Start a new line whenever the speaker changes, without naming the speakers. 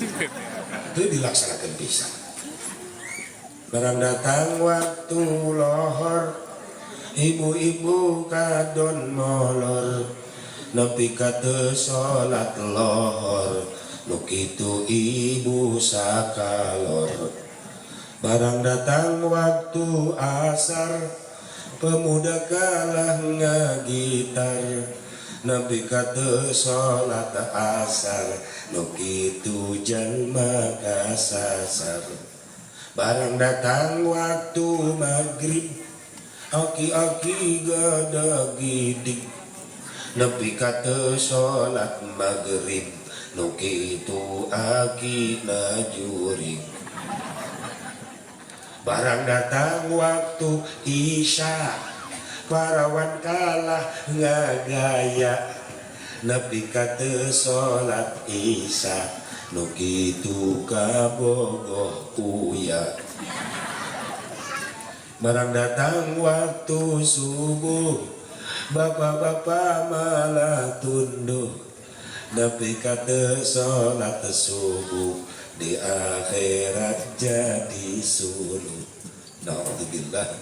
itu dilaksanakan pisan. Barang datang waktu lohor, ibu-ibu kadon molor, nepi ka teu salat lohor, nu kitu ibu sakalor. Barang datang waktu asar, pemuda kalah ngagitar, nepi ka teu salat asar, nu kitu jalma kasasar. Barang datang waktu maghrib, aki-aki gada gidik, nepi ka teu salat maghrib, nu kitu aki najurig. Barang datang waktu isya, parawan kalah ngagaya, nepi ka teu salat isya, nu kitu kabogoh uya. Barang datang waktu subuh, bapak-bapak malah tunduh, nepi ka teu salat subuh, di akhirat jadi suluh. Naudzubillah.